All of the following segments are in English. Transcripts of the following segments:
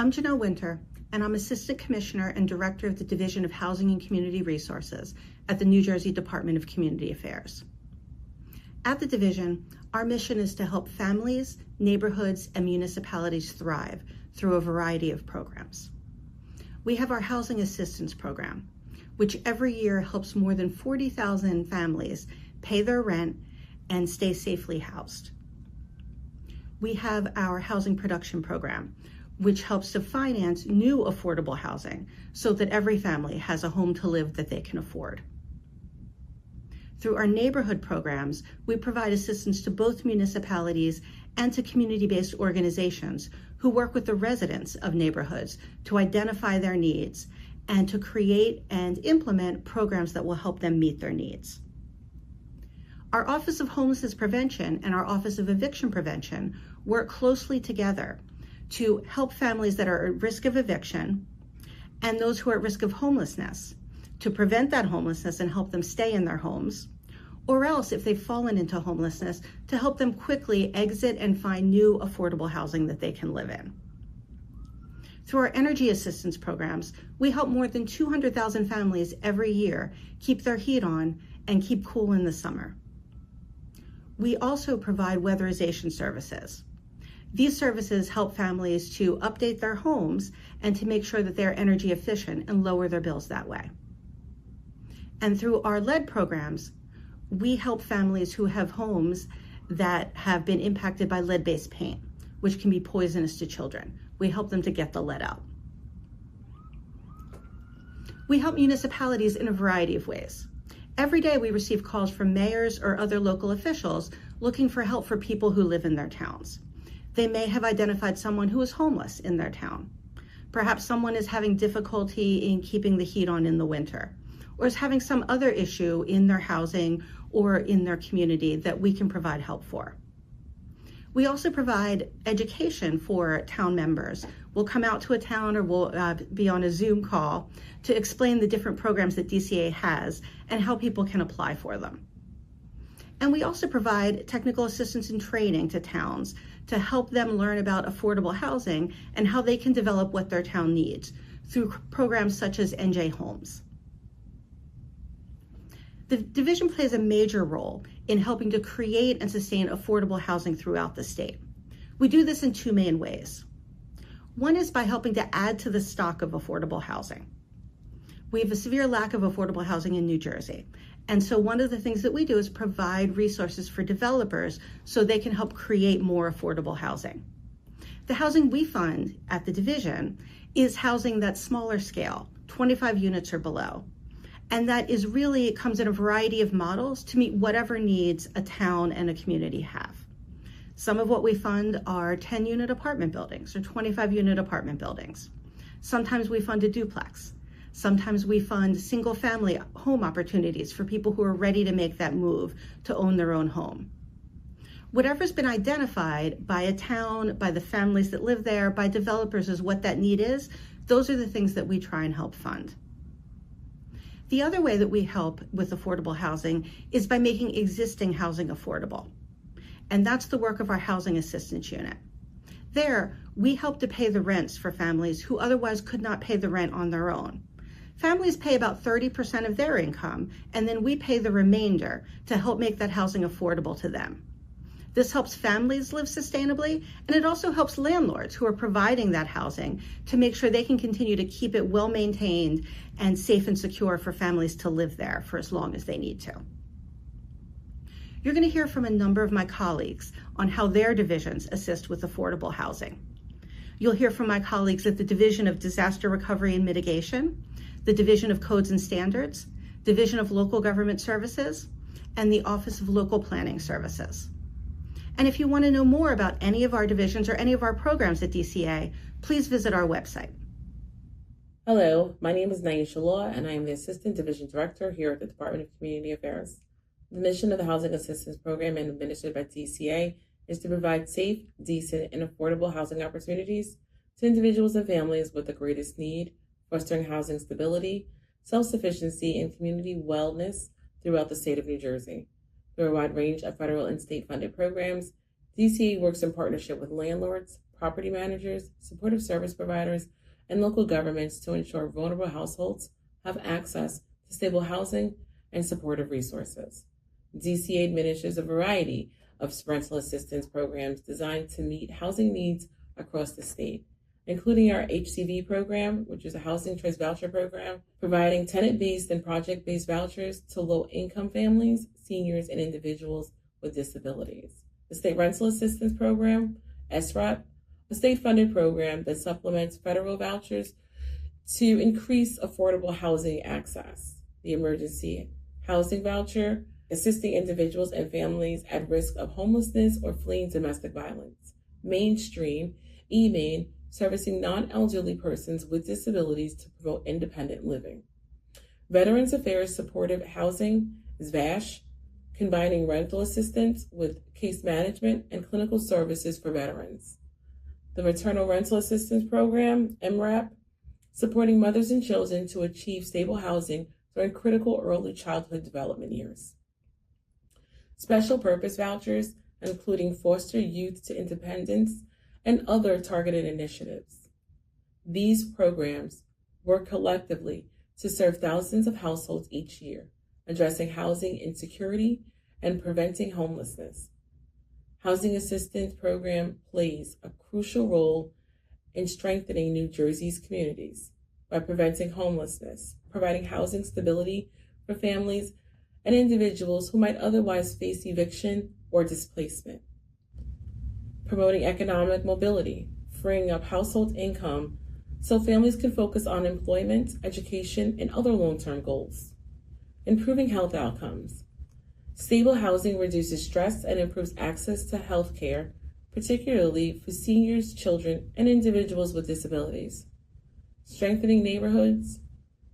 I'm Janelle Winter, and I'm Assistant Commissioner and Director of the Division of Housing and Community Resources at the New Jersey Department of Community Affairs. At the division, our mission is to help families, neighborhoods, and municipalities thrive through a variety of programs. We have our Housing Assistance Program, which every year helps more than 40,000 families pay their rent and stay safely housed. We have our Housing Production Program, which helps to finance new affordable housing so that every family has a home to live that they can afford. Through our neighborhood programs, we provide assistance to both municipalities and to community-based organizations who work with the residents of neighborhoods to identify their needs and to create and implement programs that will help them meet their needs. Our Office of Homelessness Prevention and our Office of Eviction Prevention work closely together to help families that are at risk of eviction and those who are at risk of homelessness to prevent that homelessness and help them stay in their homes, or else if they've fallen into homelessness, to help them quickly exit and find new affordable housing that they can live in. Through our energy assistance programs, we help more than 200,000 families every year keep their heat on and keep cool in the summer. We also provide weatherization services. These services help families to update their homes and to make sure that they're energy efficient and lower their bills that way. And through our lead programs, we help families who have homes that have been impacted by lead-based paint, which can be poisonous to children. We help them to get the lead out. We help municipalities in a variety of ways. Every day we receive calls from mayors or other local officials looking for help for people who live in their towns. They may have identified someone who is homeless in their town. Perhaps someone is having difficulty in keeping the heat on in the winter, or is having some other issue in their housing or in their community that we can provide help for. We also provide education for town members. We'll come out to a town or we'll be on a Zoom call to explain the different programs that DCA has and how people can apply for them. And we also provide technical assistance and training to towns to help them learn about affordable housing and how they can develop what their town needs through programs such as NJHOMES. The division plays a major role in helping to create and sustain affordable housing throughout the state. We do this in two main ways. One is by helping to add to the stock of affordable housing. We have a severe lack of affordable housing in New Jersey. And so one of the things that we do is provide resources for developers so they can help create more affordable housing. The housing we fund at the division is housing that's smaller scale, 25 units or below. And that is really, it comes in a variety of models to meet whatever needs a town and a community have. Some of what we fund are 10-unit apartment buildings or 25-unit apartment buildings. Sometimes we fund a duplex. Sometimes we fund single-family home opportunities for people who are ready to make that move to own their own home. Whatever's been identified by a town, by the families that live there, by developers as what that need is, those are the things that we try and help fund. The other way that we help with affordable housing is by making existing housing affordable. And that's the work of our Housing Assistance Unit. There, we help to pay the rents for families who otherwise could not pay the rent on their own. Families pay about 30% of their income, and then we pay the remainder to help make that housing affordable to them. This helps families live sustainably, and it also helps landlords who are providing that housing to make sure they can continue to keep it well maintained and safe and secure for families to live there for as long as they need to. You're going to hear from a number of my colleagues on how their divisions assist with affordable housing. You'll hear from my colleagues at the Division of Disaster Recovery and Mitigation, the Division of Codes and Standards, Division of Local Government Services, and the Office of Local Planning Services. And if you want to know more about any of our divisions or any of our programs at DCA, please visit our website. Hello, my name is NJHOMES, and I am the Assistant Division Director here at the Department of Community Affairs. The mission of the Housing Assistance Program and administered by DCA is to provide safe, decent, and affordable housing opportunities to individuals and families with the greatest need, fostering housing stability, self-sufficiency, and community wellness throughout the state of New Jersey. Through a wide range of federal and state-funded programs, DCA works in partnership with landlords, property managers, supportive service providers, and local governments to ensure vulnerable households have access to stable housing and supportive resources. DCA administers a variety of rental assistance programs designed to meet housing needs across the state, including our HCV program, which is a housing choice voucher program, providing tenant-based and project-based vouchers to low-income families, seniors, and individuals with disabilities. The State Rental Assistance Program, SRAP, a state-funded program that supplements federal vouchers to increase affordable housing access. The Emergency Housing Voucher, assisting individuals and families at risk of homelessness or fleeing domestic violence. Mainstream, EMAIN, servicing non-elderly persons with disabilities to promote independent living. Veterans Affairs Supportive Housing, VASH, combining rental assistance with case management and clinical services for veterans. The Maternal Rental Assistance Program, MRAP, supporting mothers and children to achieve stable housing during critical early childhood development years. Special purpose vouchers, including foster youth to independence and other targeted initiatives. These programs work collectively to serve thousands of households each year, addressing housing insecurity and preventing homelessness. Housing Assistance Program plays a crucial role in strengthening New Jersey's communities by preventing homelessness, providing housing stability for families and individuals who might otherwise face eviction or displacement, promoting economic mobility, freeing up household income so families can focus on employment, education, and other long-term goals, improving health outcomes. Stable housing reduces stress and improves access to health care, particularly for seniors, children, and individuals with disabilities. Strengthening neighborhoods,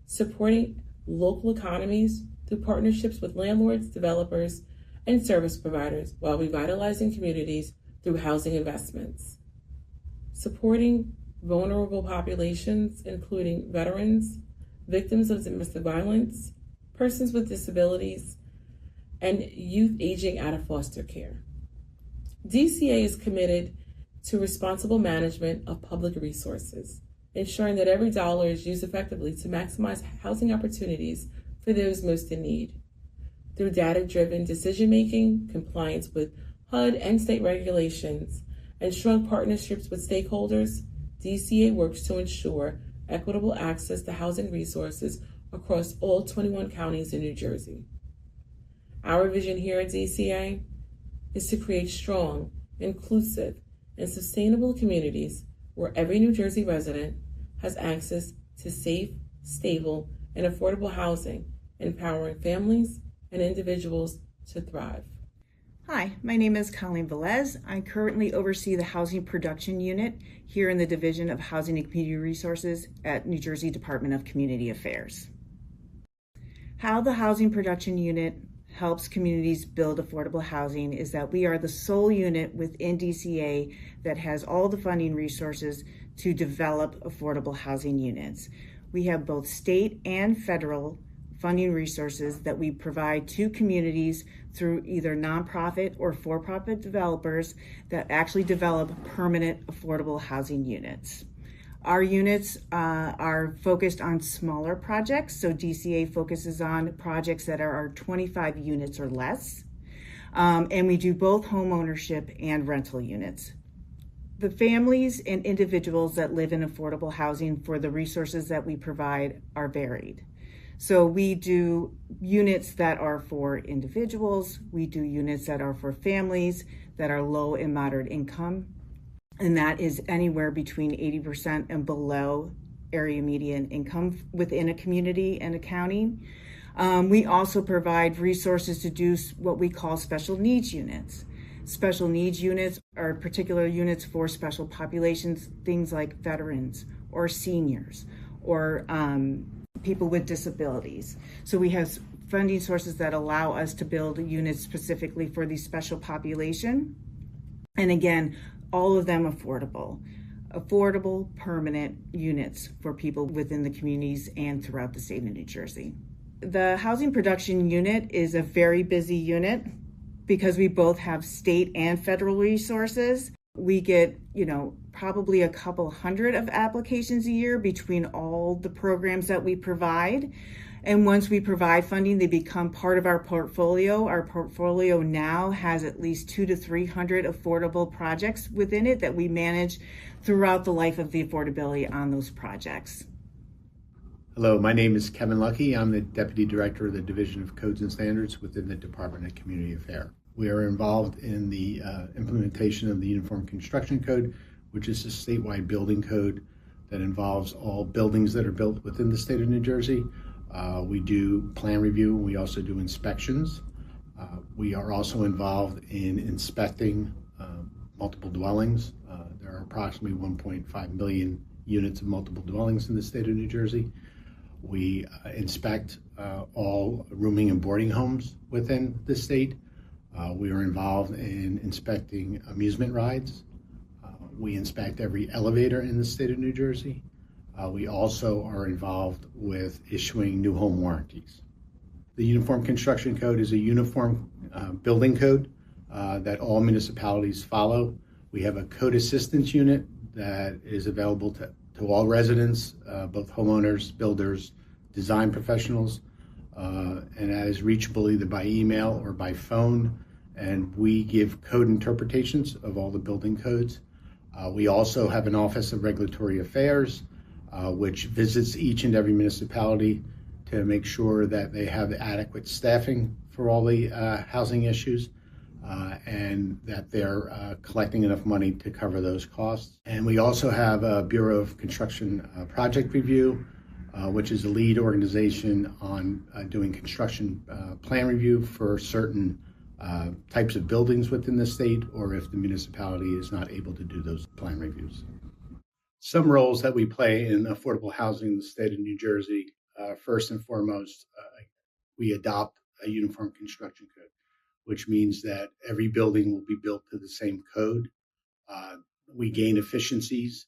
supporting local economies through partnerships with landlords, developers, and service providers while revitalizing communities through housing investments. Supporting vulnerable populations, including veterans, victims of domestic violence, persons with disabilities, and youth aging out of foster care. DCA is committed to responsible management of public resources, ensuring that every dollar is used effectively to maximize housing opportunities for those most in need. Through data-driven decision-making, compliance with HUD and state regulations, and strong partnerships with stakeholders, DCA works to ensure equitable access to housing resources across all 21 counties in New Jersey. Our vision here at DCA is to create strong, inclusive, and sustainable communities where every New Jersey resident has access to safe, stable, and affordable housing, empowering families and individuals to thrive. Hi, my name is Colleen Velez. I currently oversee the Housing Production Unit here in the Division of Housing and Community Resources at New Jersey Department of Community Affairs. How the Housing Production Unit helps communities build affordable housing is that we are the sole unit within DCA that has all the funding resources to develop affordable housing units. We have both state and federal funding resources that we provide to communities through either nonprofit or for-profit developers that actually develop permanent affordable housing units. Our units are focused on smaller projects, so DCA focuses on projects that are 25 units or less, and we do both home ownership and rental units. The families and individuals that live in affordable housing for the resources that we provide are varied. So we do units that are for individuals, we do units that are for families that are low and moderate income, and that is anywhere between 80% and below area median income within a community and a county. We also provide resources to do what we call special needs units. Special needs units are particular units for special populations, things like veterans or seniors or people with disabilities. So we have funding sources that allow us to build units specifically for the special population. And again, all of them affordable, permanent units for people within the communities and throughout the state of New Jersey. The Housing Production Unit is a very busy unit because we both have state and federal resources. We get, probably a couple hundred of applications a year between all the programs that we provide. And once we provide funding, they become part of our portfolio. Our portfolio now has at least 200 to 300 affordable projects within it that we manage throughout the life of the affordability on those projects. Hello, my name is Kevin Lucky. I'm the Deputy Director of the Division of Codes and Standards within the Department of Community Affairs. We are involved in the implementation of the Uniform Construction Code, which is a statewide building code that involves all buildings that are built within the state of New Jersey. We do plan review. We also do inspections. We are also involved in inspecting multiple dwellings. There are approximately 1.5 million units of multiple dwellings in the state of New Jersey. We inspect all rooming and boarding homes within the state. We are involved in inspecting amusement rides. We inspect every elevator in the state of New Jersey. We also are involved with issuing new home warranties. The Uniform Construction Code is a uniform building code that all municipalities follow. We have a code assistance unit that is available to all residents, both homeowners, builders, design professionals, and that is reachable either by email or by phone. And we give code interpretations of all the building codes. We also have an Office of Regulatory Affairs, which visits each and every municipality to make sure that they have adequate staffing for all the housing issues and that they're collecting enough money to cover those costs. And we also have a Bureau of Construction Project Review, which is a lead organization on doing construction plan review for certain types of buildings within the state, or if the municipality is not able to do those plan reviews. Some roles that we play in affordable housing in the state of New Jersey, first and foremost, we adopt a uniform construction code, which means that every building will be built to the same code. We gain efficiencies.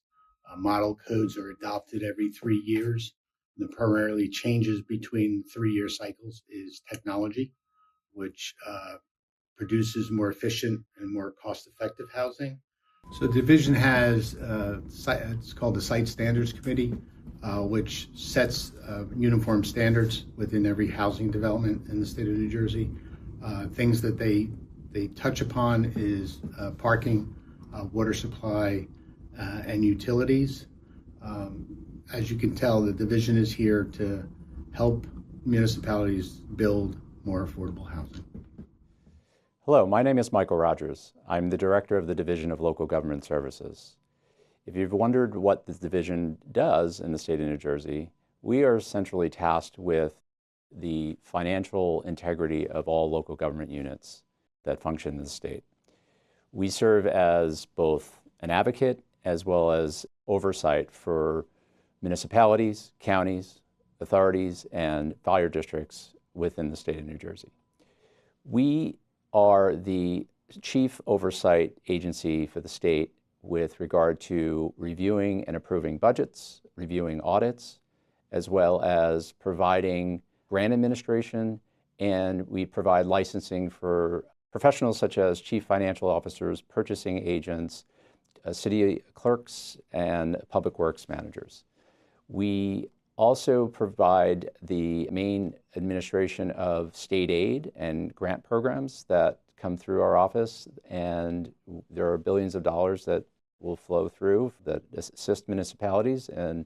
Model codes are adopted every 3 years. The primarily changes between 3-year cycles is technology, which produces more efficient and more cost-effective housing. So the division has, it's called the Site Standards Committee, which sets uniform standards within every housing development in the state of New Jersey. Things that they touch upon is parking, water supply, and utilities. As you can tell, the division is here to help municipalities build more affordable housing. Hello, my name is Michael Rogers. I'm the Director of the Division of Local Government Services. If you've wondered what this division does in the state of New Jersey, we are centrally tasked with the financial integrity of all local government units that function in the state. We serve as both an advocate as well as oversight for municipalities, counties, authorities, and fire districts within the state of New Jersey. We are the chief oversight agency for the state with regard to reviewing and approving budgets, reviewing audits, as well as providing grant administration, and we provide licensing for professionals such as chief financial officers, purchasing agents, city clerks, and public works managers. We also provide the main administration of state aid and grant programs that come through our office, and there are billions of dollars that will flow through that assist municipalities in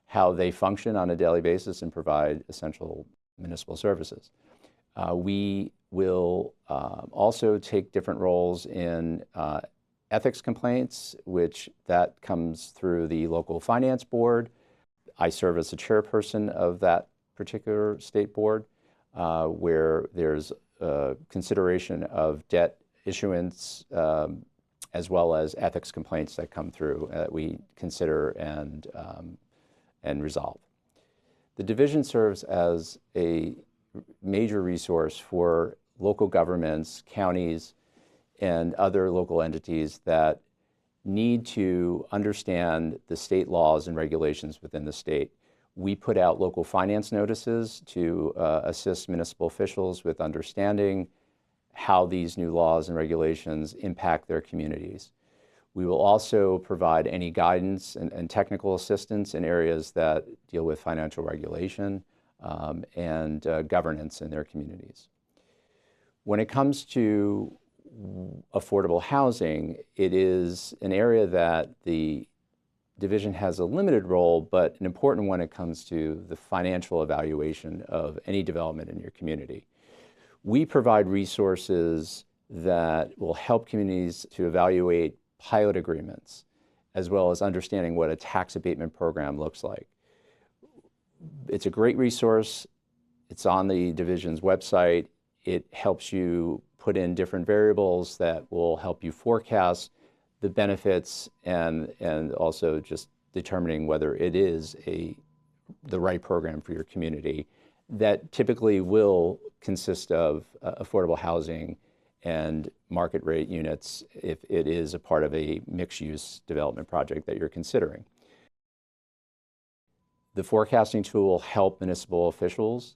how they function on a daily basis and provide essential municipal services. We will also take different roles in ethics complaints, which that comes through the local finance board. I serve as the chairperson of that particular state board, where there's consideration of debt issuance as well as ethics complaints that come through that we consider and resolve. The division serves as a major resource for local governments, counties, and other local entities that need to understand the state laws and regulations within the state. We put out local finance notices to assist municipal officials with understanding how these new laws and regulations impact their communities. We will also provide any guidance and technical assistance in areas that deal with financial regulation and governance in their communities. When it comes to affordable housing, it is an area that the division has a limited role, but an important one when it comes to the financial evaluation of any development in your community. We provide resources that will help communities to evaluate pilot agreements, as well as understanding what a tax abatement program looks like. It's a great resource. It's on the division's website. It helps you put in different variables that will help you forecast the benefits and also just determining whether it is the right program for your community. That typically will consist of affordable housing and market rate units if it is a part of a mixed-use development project that you're considering. The forecasting tool will help municipal officials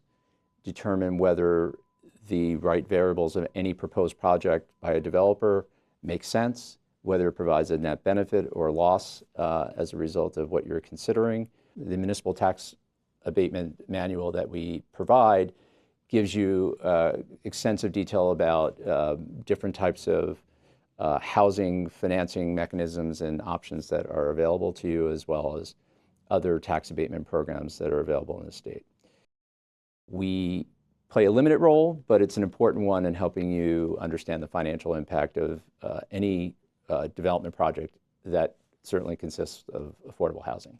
determine whether the right variables of any proposed project by a developer make sense, whether it provides a net benefit or loss as a result of what you're considering. The municipal tax abatement manual that we provide gives you extensive detail about different types of housing financing mechanisms and options that are available to you, as well as other tax abatement programs that are available in the state. We play a limited role, but it's an important one in helping you understand the financial impact of any development project that certainly consists of affordable housing.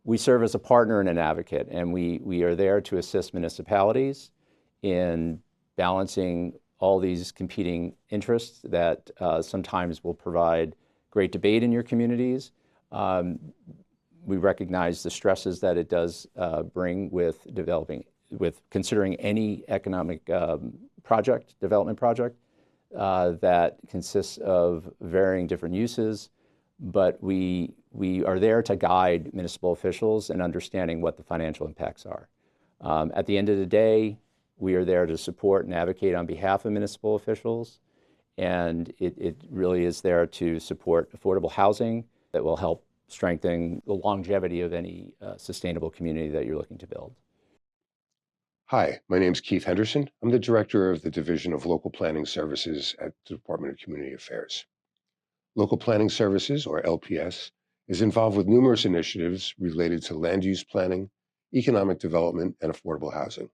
We serve as a partner and an advocate, and we are there to assist municipalities in balancing all these competing interests that sometimes will provide great debate in your communities. We recognize the stresses that it does bring with considering any economic development project that consists of varying different uses, but we are there to guide municipal officials in understanding what the financial impacts are. At the end of the day, we are there to support and advocate on behalf of municipal officials, and it really is there to support affordable housing that will help strengthen the longevity of any sustainable community that you're looking to build. Hi, my name is Keith Henderson. I'm the Director of the Division of Local Planning Services at the Department of Community Affairs. Local Planning Services, or LPS, is involved with numerous initiatives related to land use planning, economic development, and affordable housing.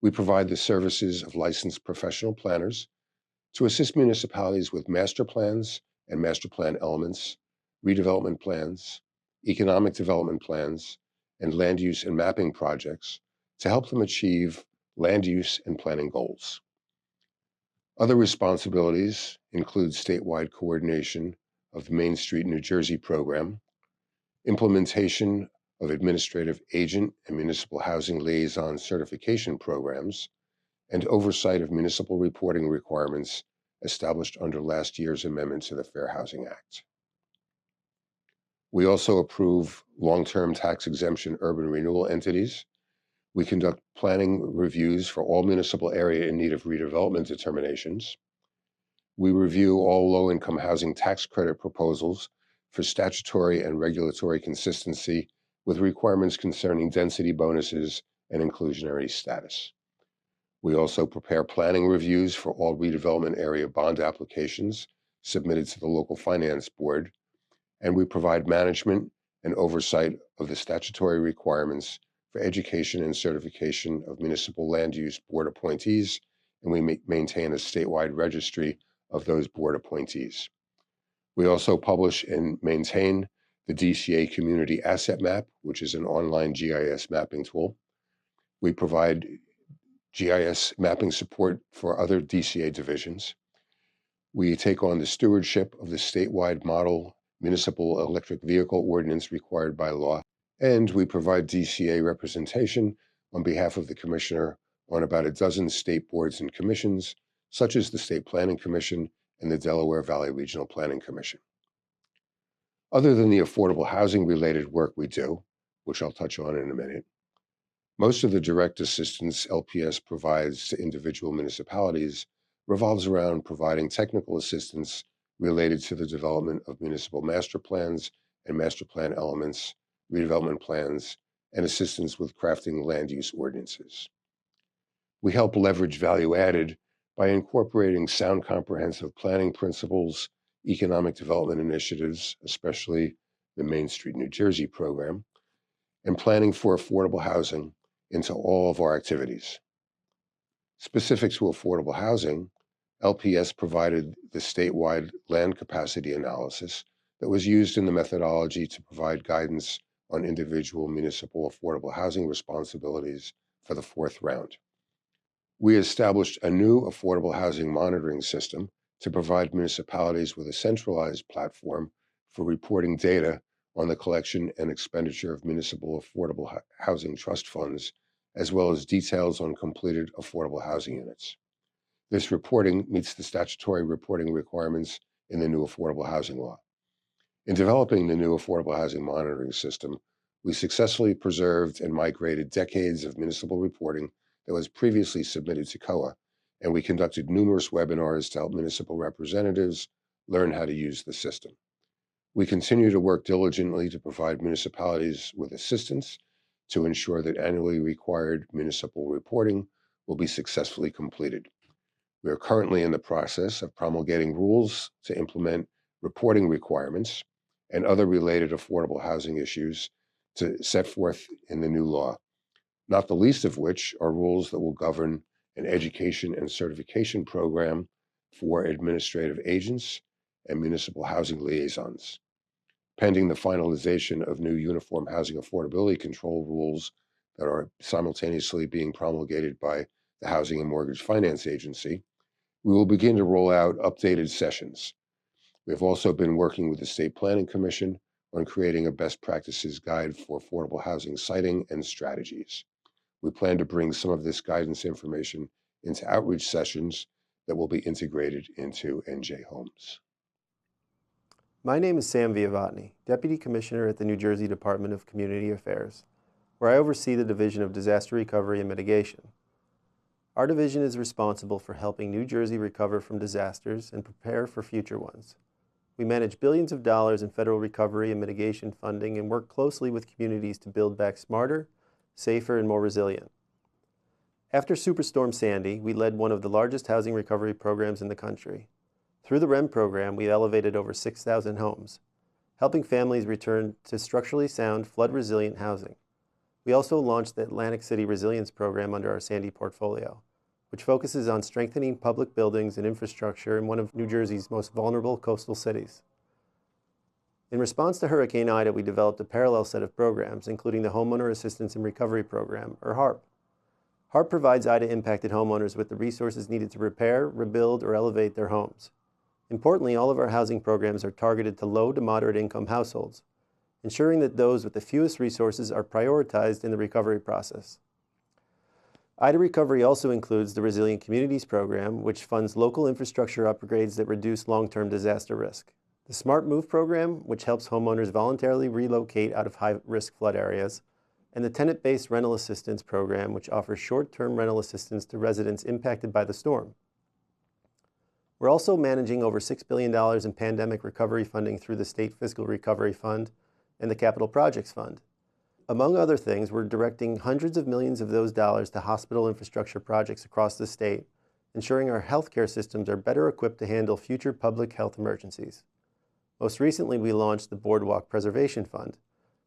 We provide the services of licensed professional planners to assist municipalities with master plans and master plan elements, redevelopment plans, economic development plans, and land use and mapping projects to help them achieve land use and planning goals. Other responsibilities include statewide coordination of the Main Street, New Jersey program, implementation of administrative agent and municipal housing liaison certification programs, and oversight of municipal reporting requirements established under last year's amendment to the Fair Housing Act. We also approve long-term tax exemption urban renewal entities. We conduct planning reviews for all municipal area in need of redevelopment determinations. We review all low-income housing tax credit proposals for statutory and regulatory consistency with requirements concerning density bonuses and inclusionary status. We also prepare planning reviews for all redevelopment area bond applications submitted to the local finance board, and we provide management and oversight of the statutory requirements for education and certification of municipal land use board appointees, and we maintain a statewide registry of those board appointees. We also publish and maintain the DCA Community Asset Map, which is an online GIS mapping tool. We provide GIS mapping support for other DCA divisions. We take on the stewardship of the statewide model municipal electric vehicle ordinance required by law, and we provide DCA representation on behalf of the Commissioner on about a dozen state boards and commissions, such as the State Planning Commission and the Delaware Valley Regional Planning Commission. Other than the affordable housing related work we do, which I'll touch on in a minute, most of the direct assistance LPS provides to individual municipalities revolves around providing technical assistance related to the development of municipal master plans and master plan elements, redevelopment plans, and assistance with crafting land use ordinances. We help leverage value added by incorporating sound comprehensive planning principles, economic development initiatives, especially the Main Street New Jersey program, and planning for affordable housing into all of our activities. Specific to affordable housing, LPS provided the statewide land capacity analysis that was used in the methodology to provide guidance on individual municipal affordable housing responsibilities for the fourth round. We established a new affordable housing monitoring system to provide municipalities with a centralized platform for reporting data on the collection and expenditure of municipal affordable housing trust funds, as well as details on completed affordable housing units. This reporting meets the statutory reporting requirements in the new affordable housing law. In developing the new affordable housing monitoring system, we successfully preserved and migrated decades of municipal reporting that was previously submitted to COA, and we conducted numerous webinars to help municipal representatives learn how to use the system. We continue to work diligently to provide municipalities with assistance to ensure that annually required municipal reporting will be successfully completed. We are currently in the process of promulgating rules to implement reporting requirements and other related affordable housing issues to set forth in the new law, not the least of which are rules that will govern an education and certification program for administrative agents and municipal housing liaisons. Pending the finalization of new uniform housing affordability control rules that are simultaneously being promulgated by the Housing and Mortgage Finance Agency, we will begin to roll out updated sessions. We have also been working with the State Planning Commission on creating a best practices guide for affordable housing siting and strategies. We plan to bring some of this guidance information into outreach sessions that will be integrated into NJHOMES. My name is Sam Viavatni, Deputy Commissioner at the New Jersey Department of Community Affairs, where I oversee the Division of Disaster Recovery and Mitigation. Our division is responsible for helping New Jersey recover from disasters and prepare for future ones. We manage billions of dollars in federal recovery and mitigation funding and work closely with communities to build back smarter, safer, and more resilient. After Superstorm Sandy, we led one of the largest housing recovery programs in the country. Through the REM program, we elevated over 6,000 homes, helping families return to structurally sound, flood-resilient housing. We also launched the Atlantic City Resilience Program under our Sandy portfolio, which focuses on strengthening public buildings and infrastructure in one of New Jersey's most vulnerable coastal cities. In response to Hurricane Ida, we developed a parallel set of programs, including the Homeowner Assistance and Recovery Program, or HARP. HARP provides Ida-impacted homeowners with the resources needed to repair, rebuild, or elevate their homes. Importantly, all of our housing programs are targeted to low to moderate income households, ensuring that those with the fewest resources are prioritized in the recovery process. Ida Recovery also includes the Resilient Communities Program, which funds local infrastructure upgrades that reduce long-term disaster risk. The Smart Move Program, which helps homeowners voluntarily relocate out of high-risk flood areas, and the Tenant-Based Rental Assistance Program, which offers short-term rental assistance to residents impacted by the storm. We're also managing over $6 billion in pandemic recovery funding through the State Fiscal Recovery Fund and the Capital Projects Fund. Among other things, we're directing hundreds of millions of those dollars to hospital infrastructure projects across the state, ensuring our healthcare systems are better equipped to handle future public health emergencies. Most recently, we launched the Boardwalk Preservation Fund,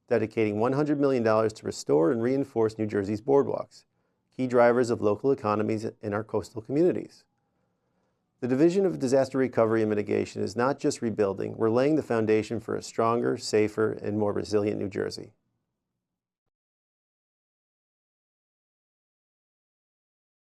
dedicating $100 million to restore and reinforce New Jersey's boardwalks, key drivers of local economies in our coastal communities. The Division of Disaster Recovery and Mitigation is not just rebuilding, we're laying the foundation for a stronger, safer, and more resilient New Jersey.